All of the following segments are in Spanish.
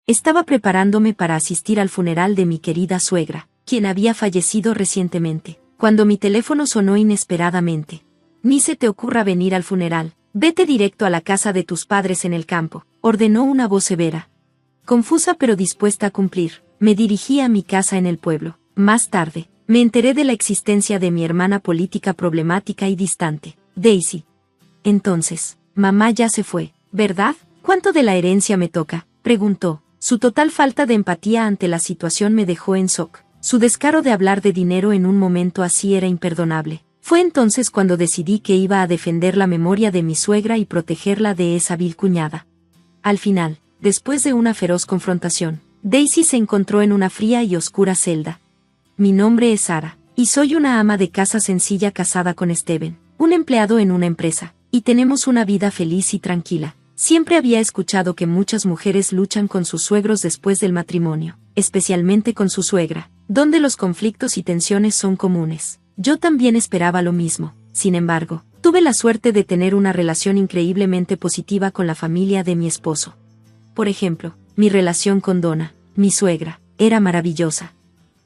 Estaba preparándome para asistir al funeral de mi querida suegra, quien había fallecido recientemente, cuando mi teléfono sonó inesperadamente. Ni se te ocurra venir al funeral, vete directo a la casa de tus padres en el campo, ordenó una voz severa. Confusa pero dispuesta a cumplir, me dirigí a mi casa en el pueblo. Más tarde, me enteré de la existencia de mi hermana política problemática y distante, Daisy. Entonces, mamá ya se fue, ¿verdad? ¿Cuánto de la herencia me toca?, preguntó. Su total falta de empatía ante la situación me dejó en shock. Su descaro de hablar de dinero en un momento así era imperdonable. Fue entonces cuando decidí que iba a defender la memoria de mi suegra y protegerla de esa vil cuñada. Al final, después de una feroz confrontación, Daisy se encontró en una fría y oscura celda. Mi nombre es Sara, y soy una ama de casa sencilla casada con Steven, un empleado en una empresa, y tenemos una vida feliz y tranquila. Siempre había escuchado que muchas mujeres luchan con sus suegros después del matrimonio, especialmente con su suegra, donde los conflictos y tensiones son comunes. Yo también esperaba lo mismo. Sin embargo, tuve la suerte de tener una relación increíblemente positiva con la familia de mi esposo. Por ejemplo, mi relación con Donna, mi suegra, era maravillosa.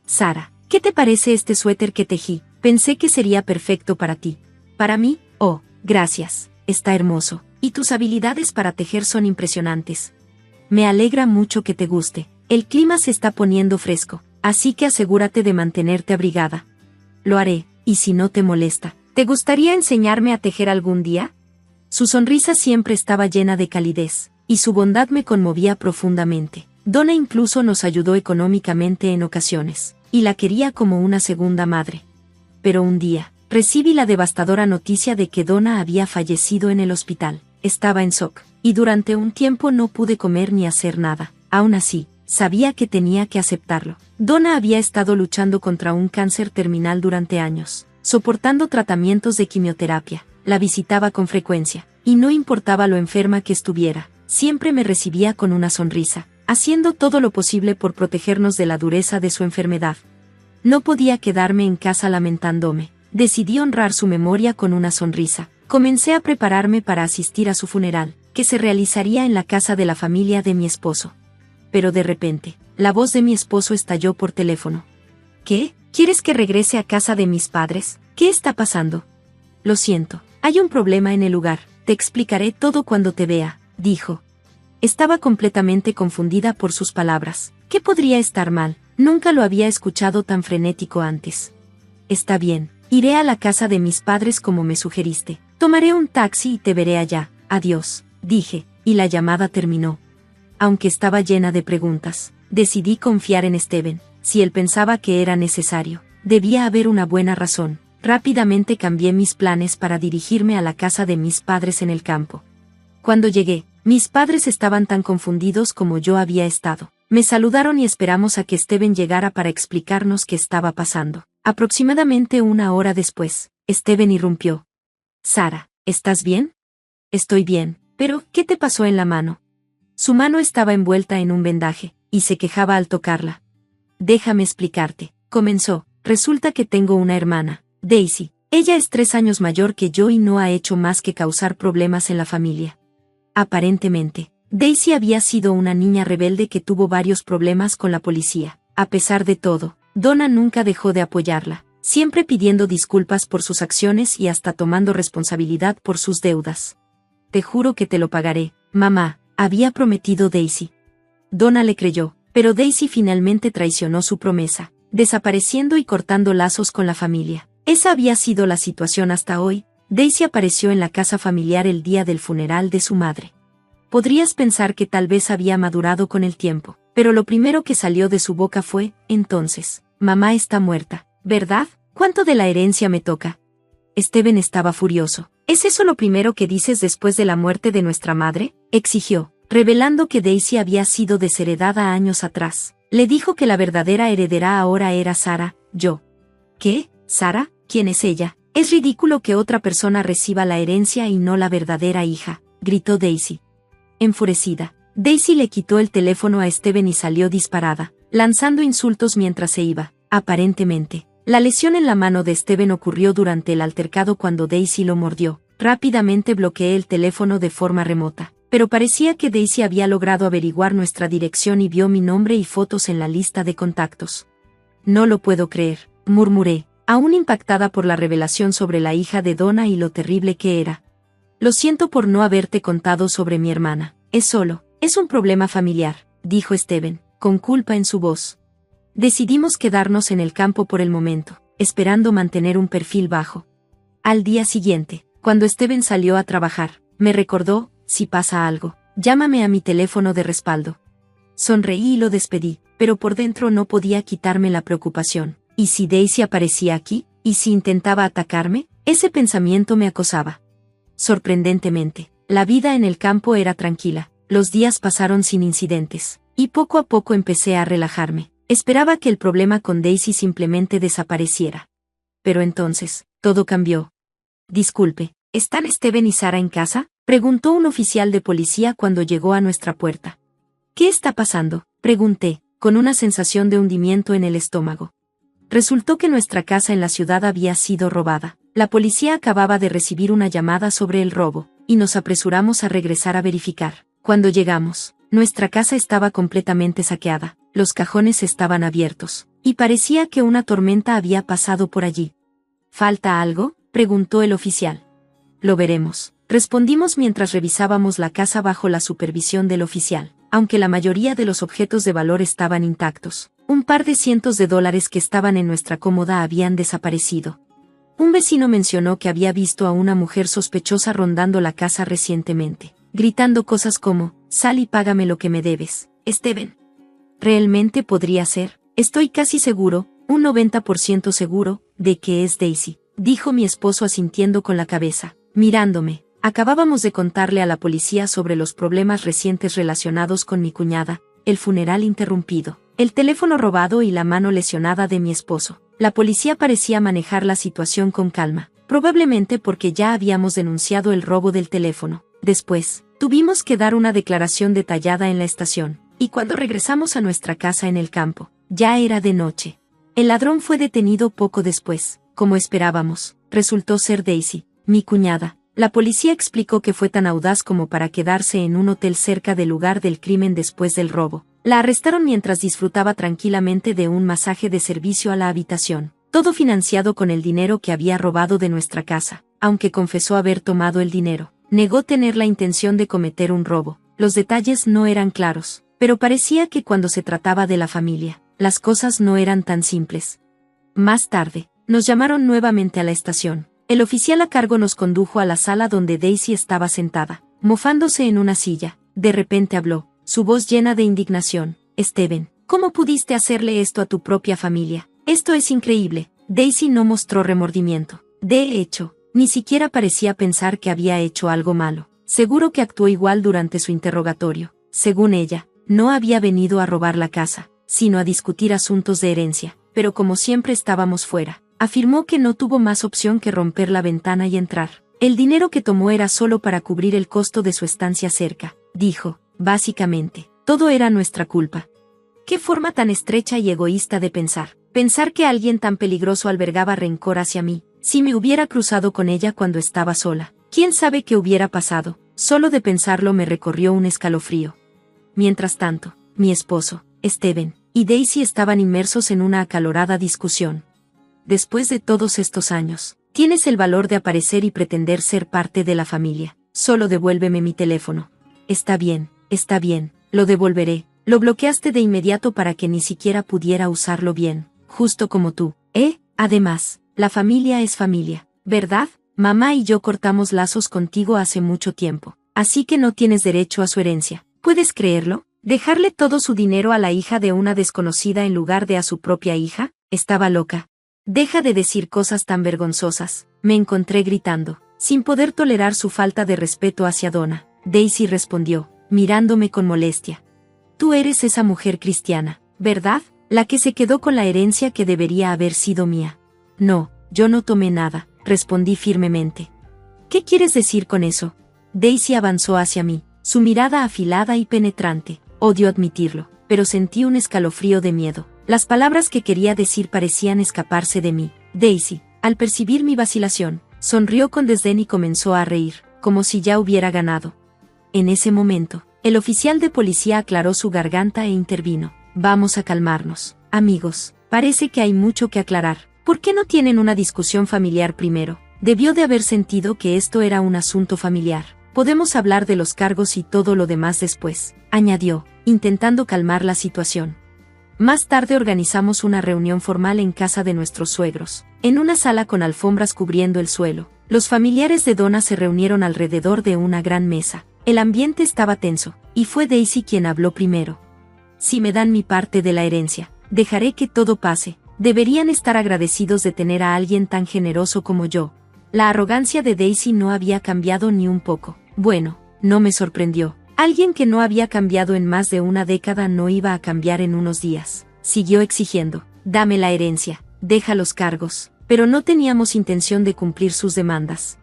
Sara, ¿qué te parece este suéter que tejí? Pensé que sería perfecto para ti. ¿Para mí? Oh, gracias, está hermoso. Y tus habilidades para tejer son impresionantes. Me alegra mucho que te guste. El clima se está poniendo fresco, así que asegúrate de mantenerte abrigada. Lo haré, y si no te molesta, ¿te gustaría enseñarme a tejer algún día? Su sonrisa siempre estaba llena de calidez, y su bondad me conmovía profundamente. Donna incluso nos ayudó económicamente en ocasiones, y la quería como una segunda madre. Pero un día, recibí la devastadora noticia de que Donna había fallecido en el hospital. Estaba en shock, y durante un tiempo no pude comer ni hacer nada. Aún así, sabía que tenía que aceptarlo. Donna había estado luchando contra un cáncer terminal durante años, soportando tratamientos de quimioterapia. La visitaba con frecuencia, y no importaba lo enferma que estuviera, siempre me recibía con una sonrisa, haciendo todo lo posible por protegernos de la dureza de su enfermedad. No podía quedarme en casa lamentándome. Decidí honrar su memoria con una sonrisa. Comencé a prepararme para asistir a su funeral, que se realizaría en la casa de la familia de mi esposo. Pero de repente, la voz de mi esposo estalló por teléfono. ¿Qué? ¿Quieres que regrese a casa de mis padres? ¿Qué está pasando? Lo siento, hay un problema en el lugar. Te explicaré todo cuando te vea, dijo. Estaba completamente confundida por sus palabras. ¿Qué podría estar mal? Nunca lo había escuchado tan frenético antes. Está bien, iré a la casa de mis padres como me sugeriste. Tomaré un taxi y te veré allá. Adiós, dije, y la llamada terminó. Aunque estaba llena de preguntas, decidí confiar en Steven. Si él pensaba que era necesario, debía haber una buena razón. Rápidamente cambié mis planes para dirigirme a la casa de mis padres en el campo. Cuando llegué, mis padres estaban tan confundidos como yo había estado. Me saludaron y esperamos a que Steven llegara para explicarnos qué estaba pasando. Aproximadamente una hora después, Steven irrumpió. Sara, ¿estás bien? Estoy bien, pero ¿qué te pasó en la mano? Su mano estaba envuelta en un vendaje, y se quejaba al tocarla. Déjame explicarte, comenzó. Resulta que tengo una hermana, Daisy. Ella es 3 años mayor que yo y no ha hecho más que causar problemas en la familia. Aparentemente, Daisy había sido una niña rebelde que tuvo varios problemas con la policía. A pesar de todo, Donna nunca dejó de apoyarla, siempre pidiendo disculpas por sus acciones y hasta tomando responsabilidad por sus deudas. Te juro que te lo pagaré, mamá, había prometido Daisy. Donna le creyó, pero Daisy finalmente traicionó su promesa, desapareciendo y cortando lazos con la familia. Esa había sido la situación hasta hoy. Daisy apareció en la casa familiar el día del funeral de su madre. Podrías pensar que tal vez había madurado con el tiempo, pero lo primero que salió de su boca fue, entonces, mamá está muerta, ¿verdad? ¿Cuánto de la herencia me toca? Steven estaba furioso. ¿Es eso lo primero que dices después de la muerte de nuestra madre?, exigió, revelando que Daisy había sido desheredada años atrás. Le dijo que la verdadera heredera ahora era Sara, yo. ¿Qué? ¿Sara? ¿Quién es ella? Es ridículo que otra persona reciba la herencia y no la verdadera hija, gritó Daisy. Enfurecida, Daisy le quitó el teléfono a Steven y salió disparada, lanzando insultos mientras se iba. Aparentemente, la lesión en la mano de Steven ocurrió durante el altercado cuando Daisy lo mordió. Rápidamente bloqueé el teléfono de forma remota. pero parecía que Daisy había logrado averiguar nuestra dirección y vio mi nombre y fotos en la lista de contactos. No lo puedo creer, murmuré, aún impactada por la revelación sobre la hija de Donna y lo terrible que era. Lo siento por no haberte contado sobre mi hermana. Es un problema familiar, dijo Steven, con culpa en su voz. Decidimos quedarnos en el campo por el momento, esperando mantener un perfil bajo. Al día siguiente, cuando Steven salió a trabajar, me recordó: si pasa algo, llámame a mi teléfono de respaldo. Sonreí y lo despedí, pero por dentro no podía quitarme la preocupación. ¿Y si Daisy aparecía aquí? ¿Y si intentaba atacarme? Ese pensamiento me acosaba. Sorprendentemente, la vida en el campo era tranquila, los días pasaron sin incidentes, y poco a poco empecé a relajarme. Esperaba que el problema con Daisy simplemente desapareciera. Pero entonces, todo cambió. Disculpe, ¿están Steven y Sara en casa?, preguntó un oficial de policía cuando llegó a nuestra puerta. ¿Qué está pasando?, pregunté, con una sensación de hundimiento en el estómago. Resultó que nuestra casa en la ciudad había sido robada. La policía acababa de recibir una llamada sobre el robo, y nos apresuramos a regresar a verificar. Cuando llegamos, nuestra casa estaba completamente saqueada, los cajones estaban abiertos, y parecía que una tormenta había pasado por allí. ¿Falta algo?, preguntó el oficial. Lo veremos, respondimos mientras revisábamos la casa bajo la supervisión del oficial. Aunque la mayoría de los objetos de valor estaban intactos, un par de cientos de dólares que estaban en nuestra cómoda habían desaparecido. Un vecino mencionó que había visto a una mujer sospechosa rondando la casa recientemente, gritando cosas como: «Sal y págame lo que me debes, Steven». Realmente podría ser, estoy casi seguro, un 90% seguro, de que es Daisy, dijo mi esposo asintiendo con la cabeza, mirándome. Acabábamos de contarle a la policía sobre los problemas recientes relacionados con mi cuñada, el funeral interrumpido, el teléfono robado y la mano lesionada de mi esposo. La policía parecía manejar la situación con calma, probablemente porque ya habíamos denunciado el robo del teléfono. Después, tuvimos que dar una declaración detallada en la estación, y cuando regresamos a nuestra casa en el campo, ya era de noche. El ladrón fue detenido poco después. Como esperábamos, resultó ser Daisy, mi cuñada. La policía explicó que fue tan audaz como para quedarse en un hotel cerca del lugar del crimen después del robo. La arrestaron mientras disfrutaba tranquilamente de un masaje de servicio a la habitación, todo financiado con el dinero que había robado de nuestra casa. Aunque confesó haber tomado el dinero, negó tener la intención de cometer un robo. Los detalles no eran claros, pero parecía que cuando se trataba de la familia, las cosas no eran tan simples. Más tarde, nos llamaron nuevamente a la estación. El oficial a cargo nos condujo a la sala donde Daisy estaba sentada, mofándose en una silla. De repente habló, su voz llena de indignación. «Steven, ¿cómo pudiste hacerle esto a tu propia familia? Esto es increíble». Daisy no mostró remordimiento. De hecho, ni siquiera parecía pensar que había hecho algo malo. Seguro que actuó igual durante su interrogatorio. Según ella, no había venido a robar la casa, sino a discutir asuntos de herencia. Pero como siempre estábamos fuera, afirmó que no tuvo más opción que romper la ventana y entrar. El dinero que tomó era solo para cubrir el costo de su estancia cerca, dijo. Básicamente, todo era nuestra culpa. Qué forma tan estrecha y egoísta de pensar. Pensar que alguien tan peligroso albergaba rencor hacia mí. Si me hubiera cruzado con ella cuando estaba sola, ¿quién sabe qué hubiera pasado? Solo de pensarlo me recorrió un escalofrío. Mientras tanto, mi esposo, Steven, y Daisy estaban inmersos en una acalorada discusión. Después de todos estos años, tienes el valor de aparecer y pretender ser parte de la familia. Solo devuélveme mi teléfono. Está bien, lo devolveré. Lo bloqueaste de inmediato para que ni siquiera pudiera usarlo bien, justo como tú, ¿eh? Además, la familia es familia, ¿verdad? Mamá y yo cortamos lazos contigo hace mucho tiempo, así que no tienes derecho a su herencia. ¿Puedes creerlo? ¿Dejarle todo su dinero a la hija de una desconocida en lugar de a su propia hija? Estaba loca. Deja de decir cosas tan vergonzosas, me encontré gritando, sin poder tolerar su falta de respeto hacia Donna. Daisy respondió, mirándome con molestia. Tú eres esa mujer cristiana, ¿verdad? La que se quedó con la herencia que debería haber sido mía. No, yo no tomé nada, respondí firmemente. ¿Qué quieres decir con eso? Daisy avanzó hacia mí, su mirada afilada y penetrante. Odio admitirlo, pero sentí un escalofrío de miedo. Las palabras que quería decir parecían escaparse de mí. Daisy, al percibir mi vacilación, sonrió con desdén y comenzó a reír, como si ya hubiera ganado. En ese momento, el oficial de policía aclaró su garganta e intervino. Vamos a calmarnos, amigos. Parece que hay mucho que aclarar. ¿Por qué no tienen una discusión familiar primero? Debió de haber sentido que esto era un asunto familiar. Podemos hablar de los cargos y todo lo demás después, añadió, intentando calmar la situación. Más tarde organizamos una reunión formal en casa de nuestros suegros, en una sala con alfombras cubriendo el suelo. Los familiares de Donna se reunieron alrededor de una gran mesa. El ambiente estaba tenso, y fue Daisy quien habló primero. Si me dan mi parte de la herencia, dejaré que todo pase. Deberían estar agradecidos de tener a alguien tan generoso como yo. La arrogancia de Daisy no había cambiado ni un poco. Bueno, no me sorprendió. Alguien que no había cambiado en más de una década no iba a cambiar en unos días. Siguió exigiendo, dame la herencia, deja los cargos, pero no teníamos intención de cumplir sus demandas.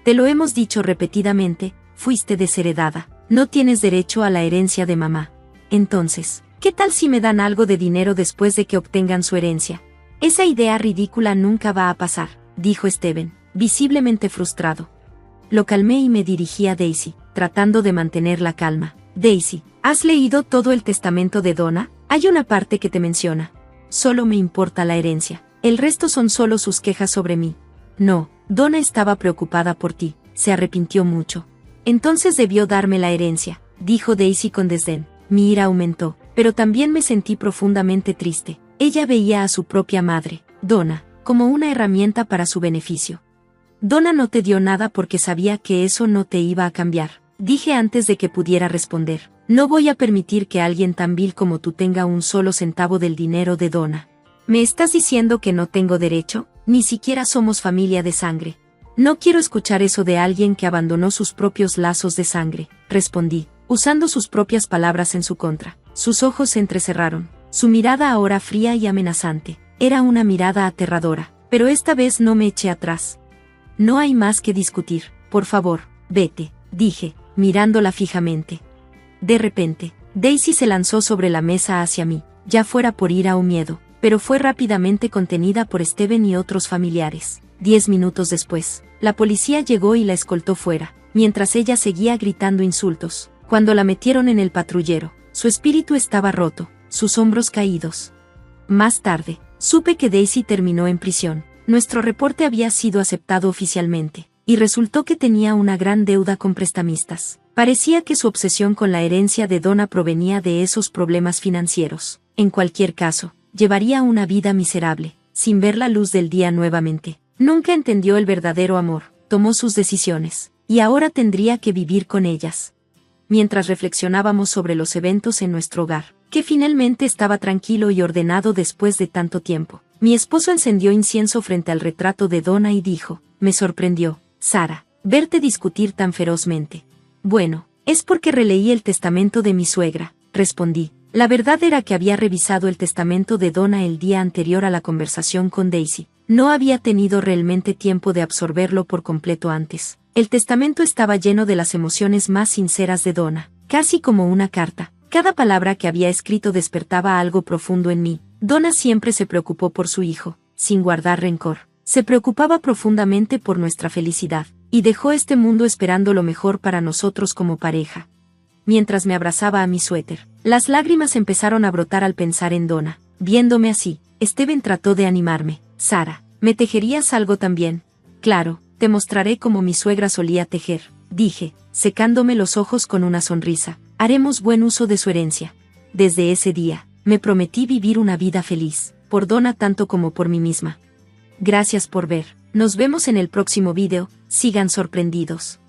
Te lo hemos dicho repetidamente, fuiste desheredada, no tienes derecho a la herencia de mamá. Entonces, ¿qué tal si me dan algo de dinero después de que obtengan su herencia? Esa idea ridícula nunca va a pasar, dijo Steven, visiblemente frustrado. Lo calmé y me dirigí a Daisy, tratando de mantener la calma. Daisy, ¿has leído todo el testamento de Donna? Hay una parte que te menciona. Solo me importa la herencia. El resto son solo sus quejas sobre mí. No, Donna estaba preocupada por ti. Se arrepintió mucho. Entonces debió darme la herencia, dijo Daisy con desdén. Mi ira aumentó, pero también me sentí profundamente triste. Ella veía a su propia madre, Donna, como una herramienta para su beneficio. Donna no te dio nada porque sabía que eso no te iba a cambiar, dije antes de que pudiera responder. No voy a permitir que alguien tan vil como tú tenga un solo centavo del dinero de Donna. ¿Me estás diciendo que no tengo derecho? Ni siquiera somos familia de sangre. No quiero escuchar eso de alguien que abandonó sus propios lazos de sangre, respondí, usando sus propias palabras en su contra. Sus ojos se entrecerraron, su mirada ahora fría y amenazante. Era una mirada aterradora, pero esta vez no me eché atrás. No hay más que discutir, por favor, vete, dije, mirándola fijamente. De repente, Daisy se lanzó sobre la mesa hacia mí, ya fuera por ira o miedo, pero fue rápidamente contenida por Steven y otros familiares. 10 minutos después, la policía llegó y la escoltó fuera, mientras ella seguía gritando insultos. Cuando la metieron en el patrullero, su espíritu estaba roto, sus hombros caídos. Más tarde, supe que Daisy terminó en prisión. Nuestro reporte había sido aceptado oficialmente, y resultó que tenía una gran deuda con prestamistas. Parecía que su obsesión con la herencia de Donna provenía de esos problemas financieros. En cualquier caso, llevaría una vida miserable, sin ver la luz del día nuevamente. Nunca entendió el verdadero amor, tomó sus decisiones, y ahora tendría que vivir con ellas. Mientras reflexionábamos sobre los eventos en nuestro hogar, que finalmente estaba tranquilo y ordenado después de tanto tiempo, mi esposo encendió incienso frente al retrato de Donna y dijo, me sorprendió, Sara, verte discutir tan ferozmente. Bueno, es porque releí el testamento de mi suegra, respondí. La verdad era que había revisado el testamento de Donna el día anterior a la conversación con Daisy. No había tenido realmente tiempo de absorberlo por completo antes. El testamento estaba lleno de las emociones más sinceras de Donna, casi como una carta. Cada palabra que había escrito despertaba algo profundo en mí. Donna siempre se preocupó por su hijo, sin guardar rencor. Se preocupaba profundamente por nuestra felicidad, y dejó este mundo esperando lo mejor para nosotros como pareja. Mientras me abrazaba a mi suéter, las lágrimas empezaron a brotar al pensar en Donna. Viéndome así, Steven trató de animarme. Sara, ¿me tejerías algo también? Claro, te mostraré cómo mi suegra solía tejer, dije, secándome los ojos con una sonrisa. Haremos buen uso de su herencia. Desde ese día, me prometí vivir una vida feliz, por Donna tanto como por mí misma. Gracias por ver. Nos vemos en el próximo video, sigan sorprendidos.